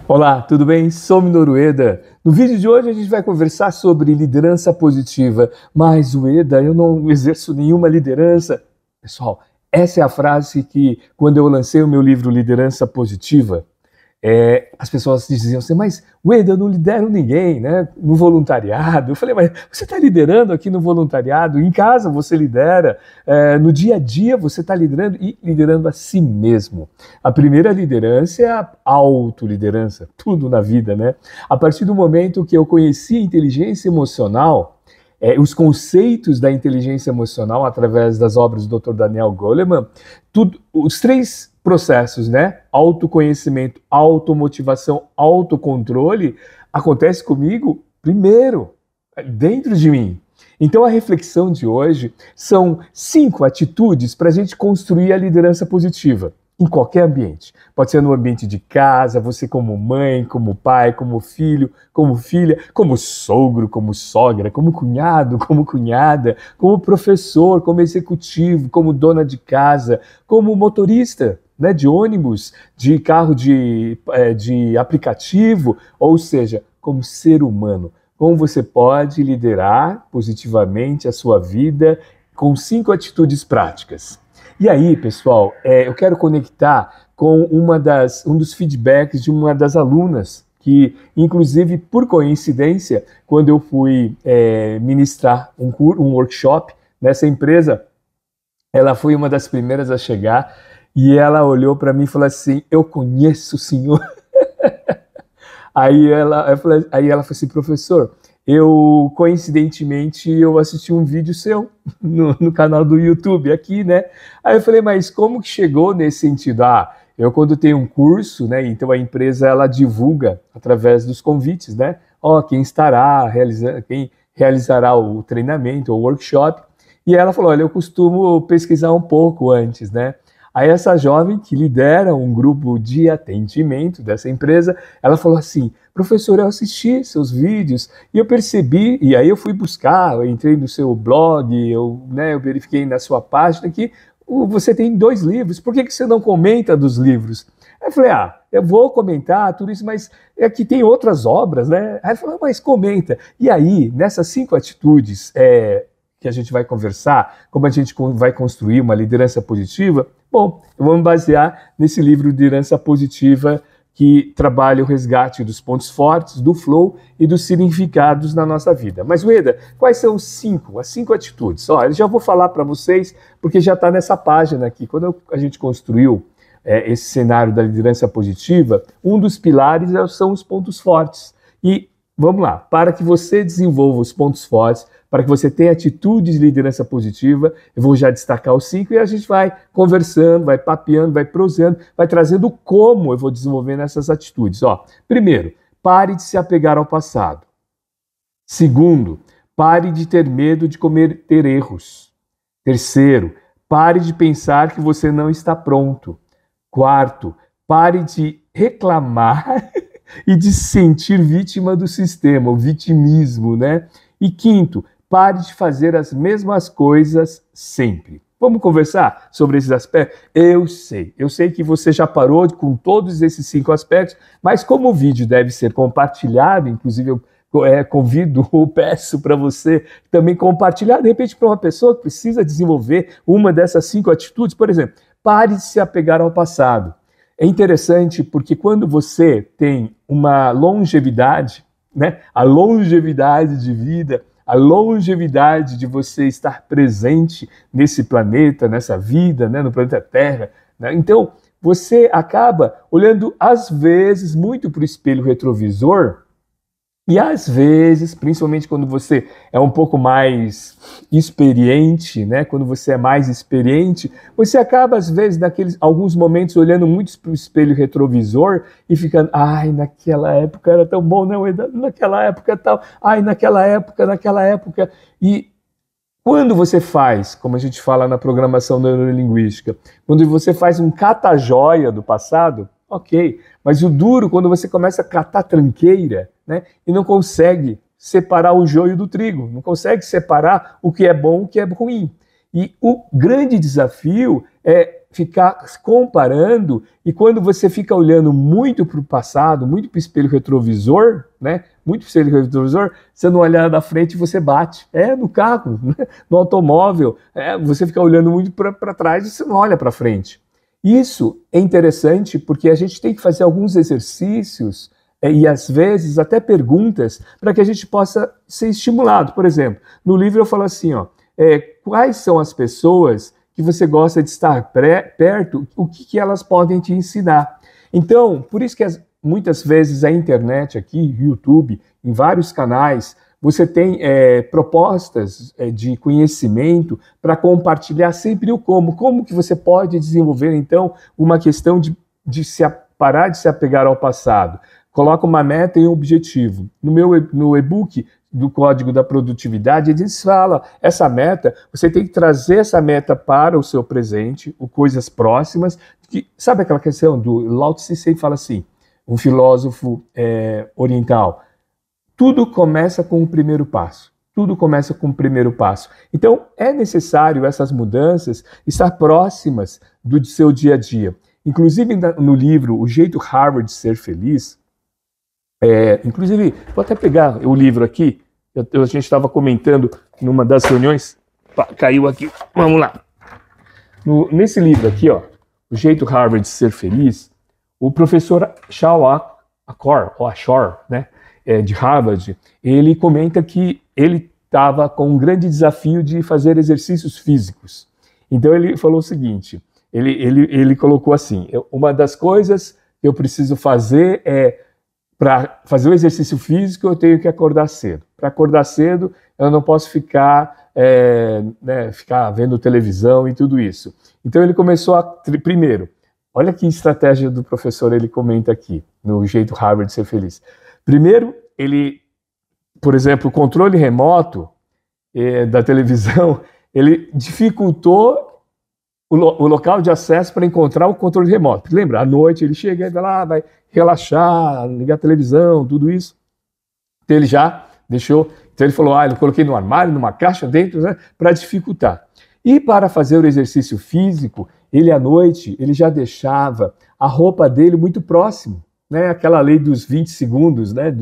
Olá, tudo bem? Sou Minoru Ueda. No vídeo de hoje a gente vai conversar sobre liderança positiva. Mas, Ueda, eu não exerço nenhuma liderança. Pessoal, essa é a frase que, quando eu lancei o meu livro Liderança Positiva, as pessoas diziam assim, mas Ueda, eu não lidero ninguém, né? No voluntariado. Eu falei, mas você está liderando aqui no voluntariado? Em casa você lidera, no dia a dia você está liderando e liderando a si mesmo. A primeira liderança é a autoliderança, tudo na vida, né? A partir do momento que eu conheci a inteligência emocional, os conceitos da inteligência emocional através das obras do Dr. Daniel Goleman, os três processos, né? Autoconhecimento, automotivação, autocontrole, acontece comigo primeiro, dentro de mim. Então a reflexão de hoje são 5 atitudes para a gente construir a liderança positiva em qualquer ambiente. Pode ser no ambiente de casa, você como mãe, como pai, como filho, como filha, como sogro, como sogra, como cunhado, como cunhada, como professor, como executivo, como dona de casa, como motorista, né, de ônibus, de carro de aplicativo, ou seja, como ser humano. Como você pode liderar positivamente a sua vida com 5 atitudes práticas. E aí, pessoal, eu quero conectar com um dos feedbacks de uma das alunas, que, inclusive, por coincidência, quando eu fui ministrar um workshop nessa empresa, ela foi uma das primeiras a chegar e ela olhou para mim e falou assim, eu conheço o senhor. Aí ela falou assim, professor, coincidentemente, eu assisti um vídeo seu no canal do YouTube aqui, né? Aí eu falei, mas como que chegou nesse sentido? Eu quando tenho um curso, né? Então a empresa, ela divulga através dos convites, né? Quem estará realizando, quem realizará o treinamento, o workshop. E ela falou, olha, eu costumo pesquisar um pouco antes, né? Aí essa jovem que lidera um grupo de atendimento dessa empresa, ela falou assim, professor, eu assisti seus vídeos e eu percebi, e aí eu fui buscar, eu entrei no seu blog, eu verifiquei na sua página que você tem 2 livros, por que você não comenta dos livros? Aí eu falei, eu vou comentar tudo isso, mas aqui tem outras obras, né? Aí ela falou, mas comenta. E aí, nessas 5 atitudes que a gente vai conversar, como a gente vai construir uma liderança positiva, bom, eu vou me basear nesse livro Liderança Positiva, que trabalha o resgate dos pontos fortes, do flow e dos significados na nossa vida. Mas, Ueda, quais são as 5 atitudes? Eu já vou falar para vocês, porque já está nessa página aqui. Quando a gente construiu esse cenário da liderança positiva, um dos pilares são os pontos fortes. E vamos lá, para que você desenvolva os pontos fortes, para que você tenha atitudes de liderança positiva, eu vou já destacar os 5 e a gente vai conversando, vai papeando, vai prosseando, vai trazendo como eu vou desenvolvendo essas atitudes. Primeiro, pare de se apegar ao passado. Segundo, pare de ter medo de cometer erros. Terceiro, pare de pensar que você não está pronto. Quarto, pare de reclamar e de se sentir vítima do sistema, o vitimismo, né? E quinto, pare de fazer as mesmas coisas sempre. Vamos conversar sobre esses aspectos? Eu sei que você já parou com todos esses 5 aspectos, mas como o vídeo deve ser compartilhado, inclusive eu convido ou peço para você também compartilhar, de repente, para uma pessoa que precisa desenvolver uma dessas 5 atitudes, por exemplo, pare de se apegar ao passado. É interessante porque quando você tem uma longevidade, né, a longevidade de vida, a longevidade de você estar presente nesse planeta, nessa vida, né, no planeta Terra, né, então você acaba olhando às vezes muito para o espelho retrovisor e às vezes, principalmente quando você é um pouco mais experiente, né? Quando você é mais experiente, você acaba às vezes alguns momentos olhando muito para o espelho retrovisor e ficando, naquela época era tão bom, não, naquela época tal, naquela época. E quando você faz, como a gente fala na programação neurolinguística, quando você faz um cata-joia do passado, ok, mas o duro quando você começa a catar tranqueira, né, e não consegue separar o joio do trigo, não consegue separar o que é bom e o que é ruim. E o grande desafio é ficar comparando, e quando você fica olhando muito para o passado, muito para o espelho retrovisor, né? Muito para o espelho retrovisor, você não olhar na frente e você bate. No carro, né? No automóvel, você fica olhando muito para trás e você não olha para frente. Isso é interessante porque a gente tem que fazer alguns exercícios e às vezes até perguntas para que a gente possa ser estimulado. Por exemplo, no livro eu falo assim, quais são as pessoas que você gosta de estar perto, o que elas podem te ensinar. Então, por isso que muitas vezes a internet aqui, YouTube, em vários canais, você tem propostas de conhecimento para compartilhar sempre o como que você pode desenvolver, então, uma questão de parar de se apegar ao passado. Coloca uma meta e um objetivo. No e-book do Código da Produtividade, eles falam, essa meta, você tem que trazer essa meta para o seu presente, ou coisas próximas. Sabe aquela questão do Lao Tse sempre fala assim, um filósofo oriental, tudo começa com o primeiro passo. Tudo começa com o primeiro passo. Então, é necessário essas mudanças estar próximas do seu dia a dia. Inclusive, no livro O Jeito Harvard de Ser Feliz, inclusive, vou até pegar o livro aqui, a gente estava comentando numa das reuniões, caiu aqui, vamos lá. Nesse livro aqui, O Jeito Harvard de Ser Feliz, o professor Shao Ashore, né, de Harvard, ele comenta que ele estava com um grande desafio de fazer exercícios físicos. Então ele falou o seguinte, ele colocou assim, uma das coisas que eu preciso fazer para fazer o exercício físico, eu tenho que acordar cedo. Para acordar cedo, eu não posso ficar vendo televisão e tudo isso. Então ele começou primeiro, olha que estratégia do professor ele comenta aqui, no Jeito Harvard de Ser Feliz. Primeiro, ele, por exemplo, o controle remoto da televisão, ele dificultou o local de acesso para encontrar o controle remoto. Porque lembra, à noite ele chega e vai lá, vai relaxar, ligar a televisão, tudo isso. Então ele já deixou, então ele falou, eu coloquei no armário, numa caixa dentro, né, para dificultar. E para fazer o exercício físico, ele à noite, ele já deixava a roupa dele muito próximo, né, aquela lei dos 20 segundos, né,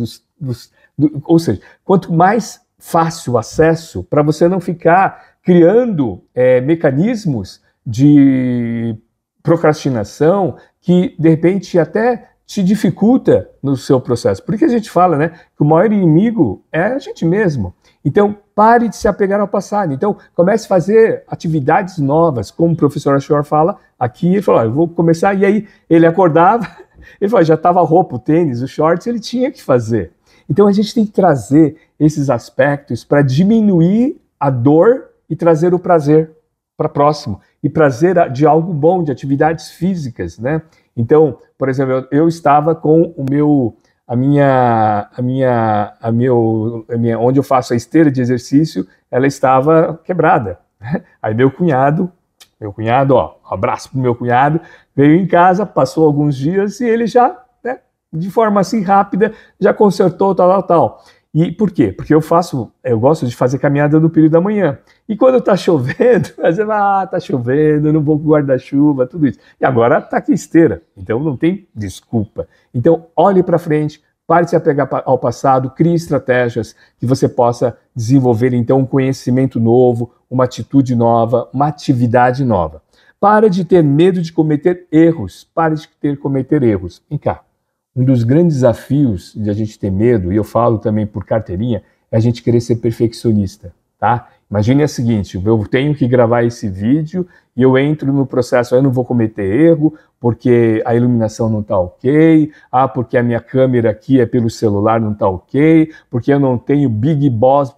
ou seja, quanto mais fácil o acesso, para você não ficar criando mecanismos de procrastinação que, de repente, até te dificulta no seu processo. Por isso que a gente fala, né, que o maior inimigo é a gente mesmo. Então, pare de se apegar ao passado. Então, comece a fazer atividades novas, como o professor Ashore fala aqui. Ele falou, eu vou começar, e aí ele acordava, ele falou, já estava a roupa, o tênis, os shorts, ele tinha que fazer. Então, a gente tem que trazer esses aspectos para diminuir a dor e trazer o prazer para próximo. E prazer de algo bom, de atividades físicas, né? Então, por exemplo, eu estava com onde eu faço a esteira de exercício, ela estava quebrada. Aí meu cunhado, abraço pro meu cunhado, veio em casa, passou alguns dias e ele já, né, de forma assim rápida, já consertou tal. E por quê? Porque eu gosto de fazer caminhada no período da manhã. E quando tá chovendo, você vai, tá chovendo, não vou com guarda-chuva, tudo isso. E agora tá aqui esteira, então não tem desculpa. Então olhe para frente, pare de se apegar ao passado, crie estratégias que você possa desenvolver então um conhecimento novo, uma atitude nova, uma atividade nova. Para de ter medo de cometer erros, cometer erros. Vem cá. Um dos grandes desafios de a gente ter medo, e eu falo também por carteirinha, é a gente querer ser perfeccionista, tá? Imagine o seguinte, eu tenho que gravar esse vídeo e eu entro no processo, eu não vou cometer erro, porque a iluminação não está ok, porque a minha câmera aqui é pelo celular, não está ok, porque eu não tenho Big Boss,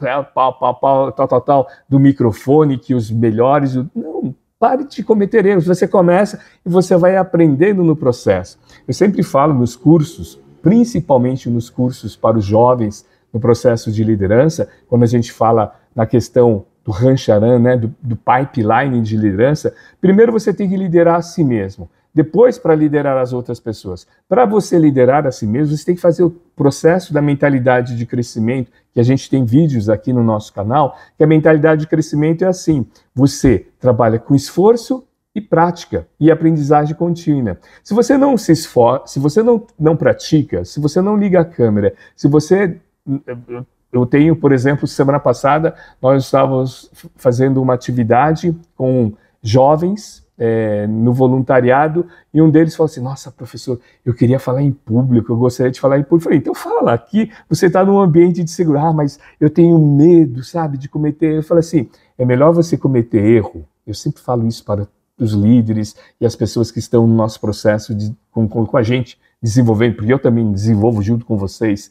tal, do microfone, que os melhores... Não, pare de cometer erros, você começa e você vai aprendendo no processo. Eu sempre falo nos cursos, principalmente nos cursos para os jovens, no processo de liderança, quando a gente fala na questão do Rancharan, né, do pipeline de liderança, primeiro você tem que liderar a si mesmo, depois para liderar as outras pessoas. Para você liderar a si mesmo, você tem que fazer o processo da mentalidade de crescimento, que a gente tem vídeos aqui no nosso canal, que a mentalidade de crescimento é assim, você trabalha com esforço e prática e aprendizagem contínua. Se você não se esforça, se você não pratica, se você não liga a câmera, se você... Eu tenho, por exemplo, semana passada, nós estávamos fazendo uma atividade com jovens no voluntariado, e um deles falou assim, nossa, professor, eu queria falar em público, eu gostaria de falar em público. Eu falei, então fala, aqui você está num ambiente de segurança, mas eu tenho medo, sabe, de cometer. Eu falei assim, é melhor você cometer erro. Eu sempre falo isso para os líderes e as pessoas que estão no nosso processo com a gente desenvolvendo, porque eu também desenvolvo junto com vocês.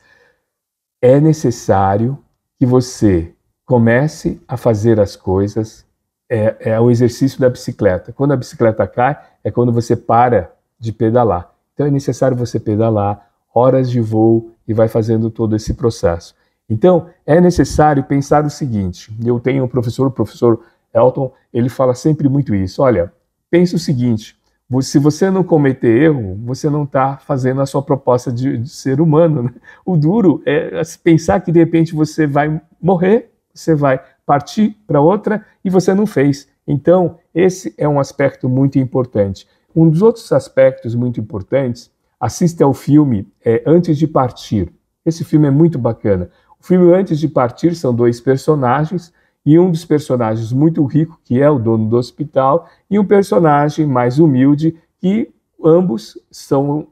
É necessário que você comece a fazer as coisas. É o exercício da bicicleta. Quando a bicicleta cai, é quando você para de pedalar. Então é necessário você pedalar, horas de voo, e vai fazendo todo esse processo. Então é necessário pensar o seguinte, eu tenho um professor, o professor Elton, ele fala sempre muito isso, olha, pensa o seguinte, se você não cometer erro, você não está fazendo a sua proposta de ser humano, né? O duro é pensar que de repente você vai morrer, você vai partir para outra e você não fez. Então, esse é um aspecto muito importante. Um dos outros aspectos muito importantes, assista ao filme Antes de Partir. Esse filme é muito bacana. O filme Antes de Partir são dois personagens, e um dos personagens muito rico, que é o dono do hospital, e um personagem mais humilde, que ambos são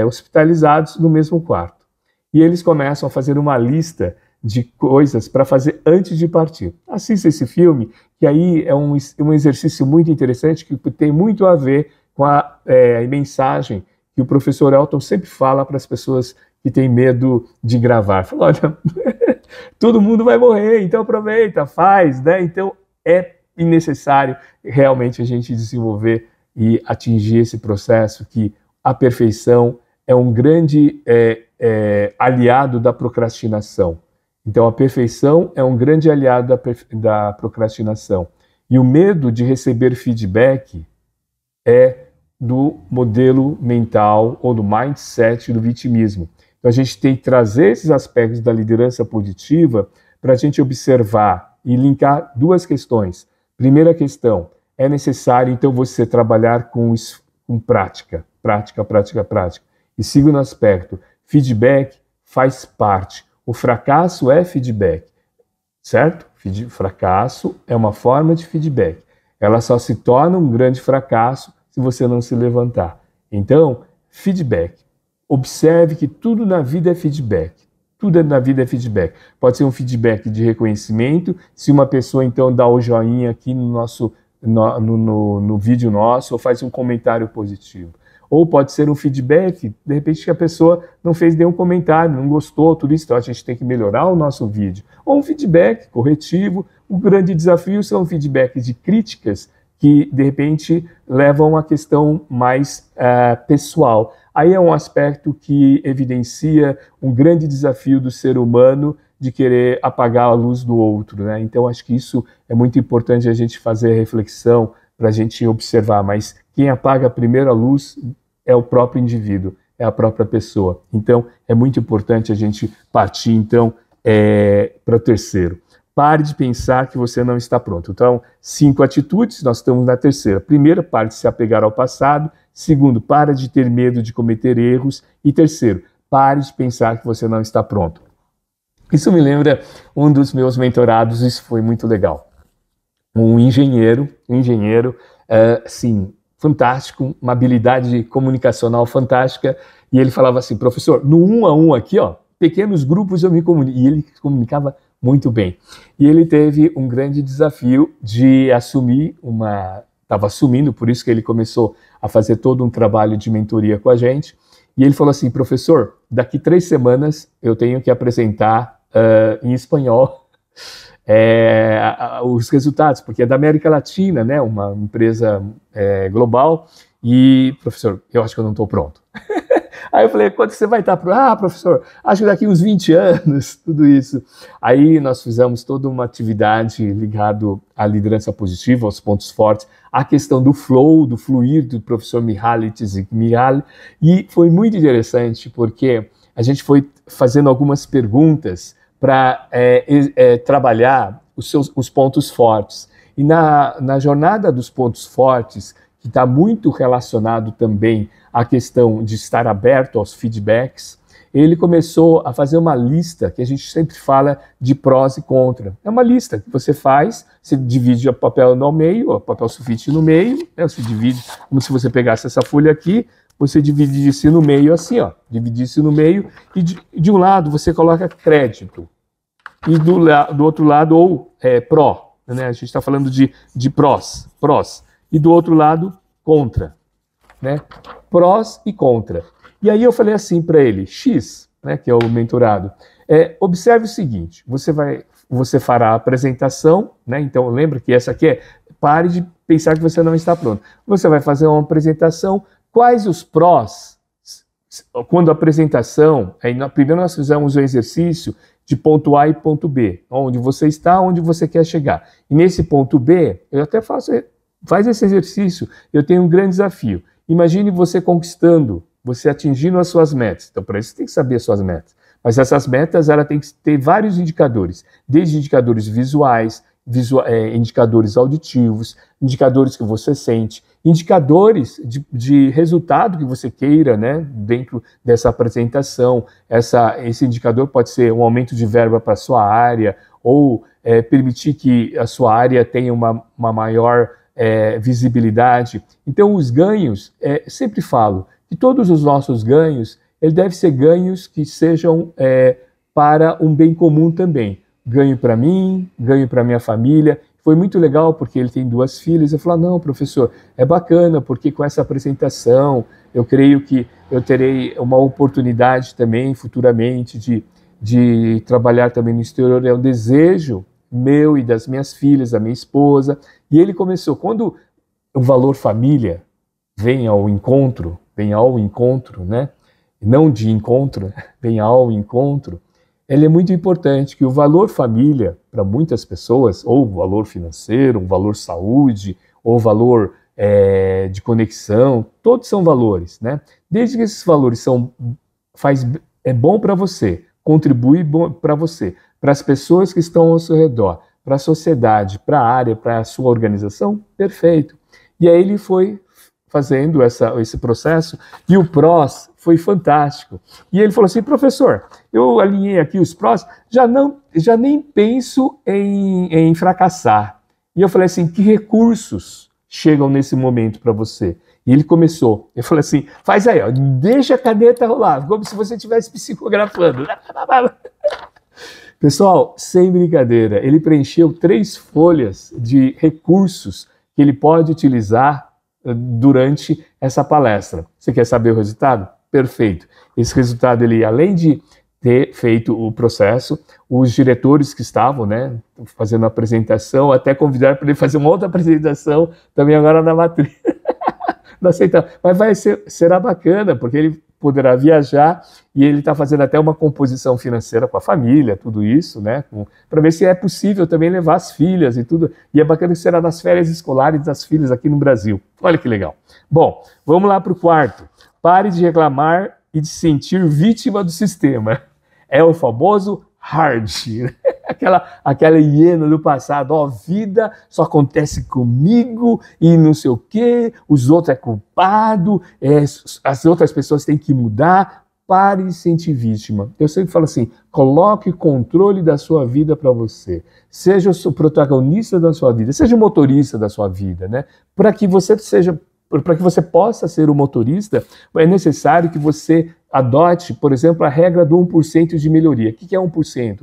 hospitalizados no mesmo quarto. E eles começam a fazer uma lista de coisas para fazer antes de partir. Assista esse filme, que aí é um exercício muito interessante, que tem muito a ver com a mensagem que o professor Elton sempre fala para as pessoas que têm medo de gravar. Fala, olha, todo mundo vai morrer, então aproveita, faz, né? Então é necessário realmente a gente desenvolver e atingir esse processo, que a perfeição é um grande aliado da procrastinação. Então, a perfeição é um grande aliado da procrastinação. E o medo de receber feedback é do modelo mental ou do mindset do vitimismo. Então, a gente tem que trazer esses aspectos da liderança positiva para a gente observar e linkar duas questões. Primeira questão, é necessário, então, você trabalhar com prática. Prática, prática, prática. E segundo aspecto, feedback faz parte. O fracasso é feedback, certo? Fracasso é uma forma de feedback. Ela só se torna um grande fracasso se você não se levantar. Então, feedback. Observe que tudo na vida é feedback. Tudo na vida é feedback. Pode ser um feedback de reconhecimento, se uma pessoa então dá o joinha aqui no vídeo nosso ou faz um comentário positivo. Ou pode ser um feedback, de repente que a pessoa não fez nenhum comentário, não gostou, tudo isso, então a gente tem que melhorar o nosso vídeo. Ou um feedback corretivo. O grande desafio são feedbacks de críticas que, de repente, levam a questão mais pessoal. Aí é um aspecto que evidencia um grande desafio do ser humano de querer apagar a luz do outro, né? Então, acho que isso é muito importante a gente fazer reflexão para a gente observar, mas quem apaga a primeira luz é o próprio indivíduo, é a própria pessoa. Então, é muito importante a gente partir, então, para o terceiro. Pare de pensar que você não está pronto. Então, 5 atitudes, nós estamos na terceira. Primeiro, pare de se apegar ao passado. Segundo, pare de ter medo de cometer erros. E terceiro, pare de pensar que você não está pronto. Isso me lembra um dos meus mentorados, isso foi muito legal. Um engenheiro, sim, fantástico, uma habilidade comunicacional fantástica, e ele falava assim, professor, no 1 a 1 aqui, ó, pequenos grupos eu me comunico, e ele comunicava muito bem. E ele teve um grande desafio de estava assumindo, por isso que ele começou a fazer todo um trabalho de mentoria com a gente, e ele falou assim, professor, daqui 3 semanas eu tenho que apresentar em espanhol os resultados, porque é da América Latina, né, uma empresa global, e, professor, eu acho que eu não estou pronto. Aí eu falei, quando você vai estar pronto? Ah, professor, acho que daqui uns 20 anos, tudo isso. Aí nós fizemos toda uma atividade ligada à liderança positiva, aos pontos fortes, a questão do flow, do fluir do professor Mihaly Csikszentmihalyi, e foi muito interessante, porque a gente foi fazendo algumas perguntas para trabalhar os pontos fortes. E na jornada dos pontos fortes, que está muito relacionado também à questão de estar aberto aos feedbacks, ele começou a fazer uma lista que a gente sempre fala de prós e contra. É uma lista que você faz, você divide o papel no meio, o papel sulfite no meio, né? Você divide como se você pegasse essa folha aqui, você dividisse no meio assim, ó, dividisse no meio, e de um lado você coloca crédito, e do outro lado, ou pró, né? A gente está falando de prós, e do outro lado, contra, né? Prós e contra. E aí eu falei assim para ele, X, né, que é o mentorado, observe o seguinte, você fará a apresentação, né? Então lembra que essa aqui pare de pensar que você não está pronto. Você vai fazer uma apresentação, quais os prós, quando a apresentação, primeiro nós fizemos o exercício de ponto A e ponto B, onde você está, onde você quer chegar. E nesse ponto B, eu até faz esse exercício, eu tenho um grande desafio. Imagine você conquistando, você atingindo as suas metas. Então, para isso, você tem que saber as suas metas. Mas essas metas, ela tem que ter vários indicadores, desde indicadores visuais, indicadores auditivos, indicadores que você sente, indicadores de resultado que você queira, né, dentro dessa apresentação. Esse indicador pode ser um aumento de verba para a sua área, ou permitir que a sua área tenha uma maior visibilidade. Então, os ganhos, sempre falo, que todos os nossos ganhos, ele deve ser ganhos que sejam para um bem comum também. Ganho para mim, ganho para minha família. Foi muito legal porque ele tem 2 filhas. Eu falei, não, professor, é bacana porque com essa apresentação eu creio que eu terei uma oportunidade também futuramente de trabalhar também no exterior. É um desejo meu e das minhas filhas, da minha esposa. E ele começou, quando o valor família vem ao encontro, né? Não de encontro, vem ao encontro, ele é muito importante que o valor família, para muitas pessoas, ou o valor financeiro, o valor saúde, ou o valor de conexão, todos são valores, né? Desde que esses valores é bom para você, contribui para você, para as pessoas que estão ao seu redor, para a sociedade, para a área, para a sua organização, perfeito. E aí ele foi fazendo esse processo, e o prós foi fantástico. E ele falou assim, professor, eu alinhei aqui os prós, já nem penso em fracassar. E eu falei assim, que recursos chegam nesse momento para você? E ele começou, eu falei assim, faz aí, ó, deixa a caneta rolar, como se você estivesse psicografando. Pessoal, sem brincadeira, ele preencheu 3 folhas de recursos que ele pode utilizar durante essa palestra. Você quer saber o resultado? Perfeito. Esse resultado, ele, além de ter feito o processo, os diretores que estavam, né, fazendo a apresentação, até convidaram para ele fazer uma outra apresentação também agora na matriz. Não aceita, mas será bacana, porque ele poderá viajar e ele está fazendo até uma composição financeira com a família, tudo isso, né, para ver se é possível também levar as filhas e tudo. E é bacana que será nas férias escolares das filhas aqui no Brasil. Olha que legal. Bom, vamos lá para o quarto. Pare de reclamar e de se sentir vítima do sistema. É o famoso hard, aquela hiena do passado, ó, vida só acontece comigo e não sei o quê, os outros é culpado, as outras pessoas têm que mudar. Pare de se sentir vítima. Eu sempre falo assim, coloque o controle da sua vida para você. Seja o protagonista da sua vida, seja o motorista da sua vida, né? Para que você possa ser o motorista, é necessário que você adote, por exemplo, a regra do 1% de melhoria. O que é 1%?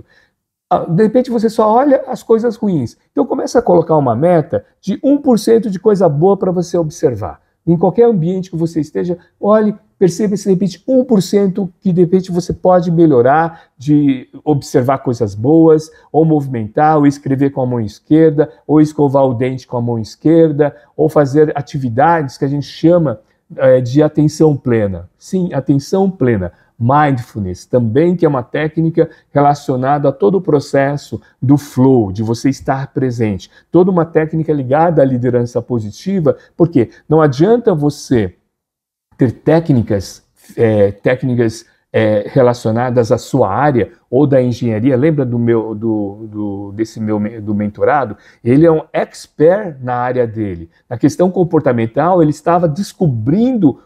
De repente você só olha as coisas ruins. Então começa a colocar uma meta de 1% de coisa boa para você observar. Em qualquer ambiente que você esteja, olhe, perceba se de repente 1% que de repente você pode melhorar, de observar coisas boas, ou movimentar, ou escrever com a mão esquerda, ou escovar o dente com a mão esquerda, ou fazer atividades que a gente chama de atenção plena. Sim, atenção plena. Mindfulness, também, que é uma técnica relacionada a todo o processo do flow, de você estar presente. Toda uma técnica ligada à liderança positiva, porque não adianta você ter técnicas relacionadas à sua área ou da engenharia. Lembra do mentorado? Ele é um expert na área dele. Na questão comportamental, ele estava descobrindo,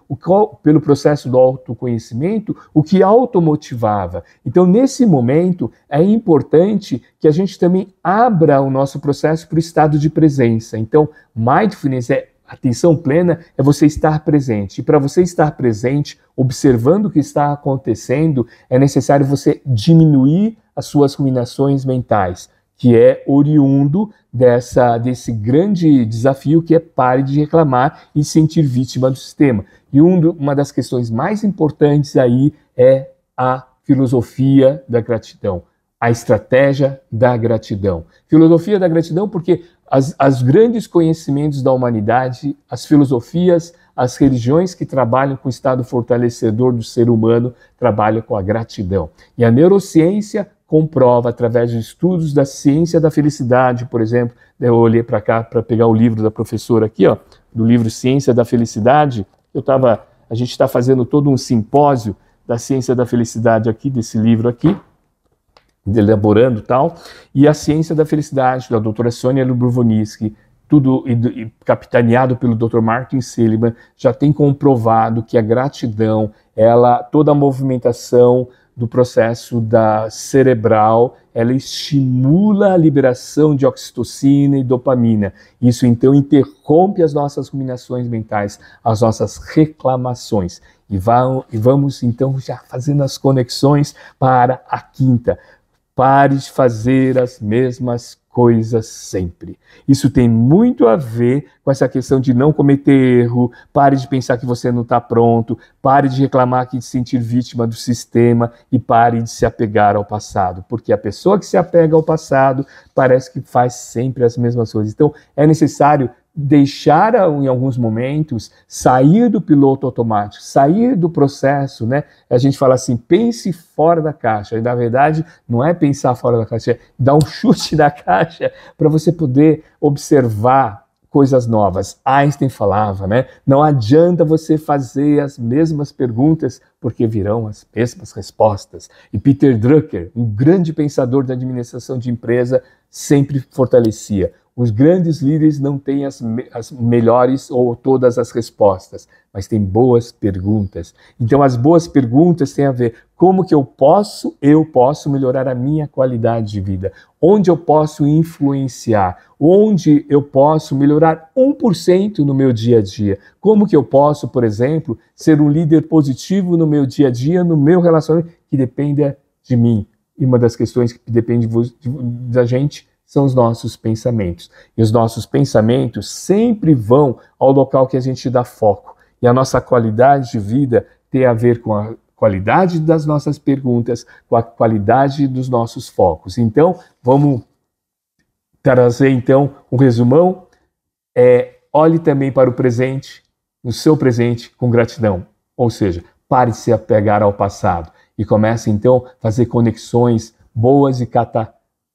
pelo processo do autoconhecimento, o que automotivava. Então, nesse momento, é importante que a gente também abra o nosso processo para o estado de presença. Então, mindfulness atenção plena é você estar presente. E para você estar presente, observando o que está acontecendo, é necessário você diminuir as suas ruminações mentais, que é oriundo desse grande desafio que é pare de reclamar e sentir vítima do sistema. E uma das questões mais importantes aí é a filosofia da gratidão, a estratégia da gratidão. Filosofia da gratidão porque os grandes conhecimentos da humanidade, as filosofias, as religiões que trabalham com o estado fortalecedor do ser humano, trabalham com a gratidão. E a neurociência comprova, através de estudos da ciência da felicidade, por exemplo, eu olhei para cá para pegar o livro da professora aqui, ó, do livro Ciência da Felicidade, a gente está fazendo todo um simpósio da ciência da felicidade aqui, desse livro aqui, elaborando tal, e a ciência da felicidade da doutora Sônia Lubrovitsky, tudo capitaneado pelo Dr. Martin Seligman, já tem comprovado que a gratidão, toda a movimentação do processo cerebral, ela estimula a liberação de oxitocina e dopamina. Isso então interrompe as nossas ruminações mentais, as nossas reclamações. E vamos então já fazendo as conexões para a quinta. Pare de fazer as mesmas coisas sempre. Isso tem muito a ver com essa questão de não cometer erro, pare de pensar que você não está pronto, pare de reclamar que de sentir vítima do sistema e pare de se apegar ao passado, porque a pessoa que se apega ao passado parece que faz sempre as mesmas coisas. Então é necessário deixar, em alguns momentos, sair do piloto automático, sair do processo, né? A gente fala assim, pense fora da caixa. E, na verdade, não é pensar fora da caixa, é dar um chute na caixa para você poder observar coisas novas. Einstein falava, né? Não adianta você fazer as mesmas perguntas, porque virão as mesmas respostas. E Peter Drucker, um grande pensador da administração de empresa, sempre fortalecia. Os grandes líderes não têm as melhores ou todas as respostas, mas têm boas perguntas. Então, as boas perguntas têm a ver como que eu posso melhorar a minha qualidade de vida, onde eu posso influenciar, onde eu posso melhorar 1% no meu dia a dia, como que eu posso, por exemplo, ser um líder positivo no meu dia a dia, no meu relacionamento, que dependa de mim. E uma das questões que depende da gente são os nossos pensamentos. E os nossos pensamentos sempre vão ao local que a gente dá foco. E a nossa qualidade de vida tem a ver com a qualidade das nossas perguntas, com a qualidade dos nossos focos. Então, vamos trazer então um resumão. Olhe também para o presente, no seu presente, com gratidão. Ou seja, pare de se apegar ao passado e comece então a fazer conexões boas e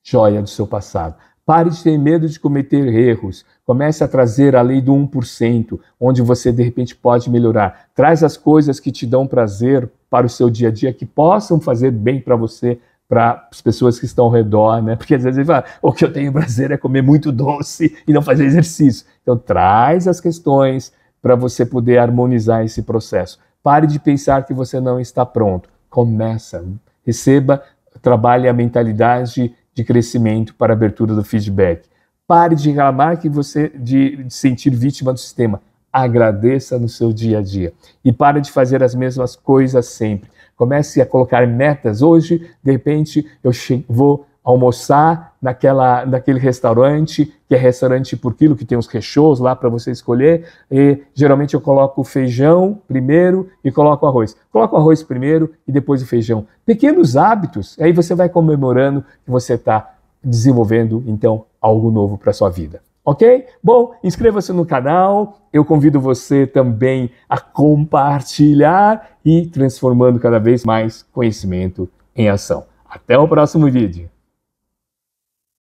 joia do seu passado. Pare de ter medo de cometer erros. Comece a trazer a lei do 1%, onde você de repente pode melhorar. Traz as coisas que te dão prazer para o seu dia a dia, que possam fazer bem para você, para as pessoas que estão ao redor, né? Porque às vezes ele fala, o que eu tenho prazer é comer muito doce e não fazer exercício. Então traz as questões para você poder harmonizar esse processo. Pare de pensar que você não está pronto. Começa, receba, trabalhe a mentalidade de crescimento para a abertura do feedback. Pare de reclamar de sentir vítima do sistema. Agradeça no seu dia a dia. E pare de fazer as mesmas coisas sempre. Comece a colocar metas. Hoje, de repente, eu vou almoçar naquele restaurante, que é restaurante por quilo, que tem os rechôs lá para você escolher, e geralmente eu coloco o feijão primeiro e coloco o arroz. Coloco o arroz primeiro e depois o feijão. Pequenos hábitos, aí você vai comemorando que você está desenvolvendo, então, algo novo para a sua vida. Ok? Bom, inscreva-se no canal, eu convido você também a compartilhar e transformando cada vez mais conhecimento em ação. Até o próximo vídeo.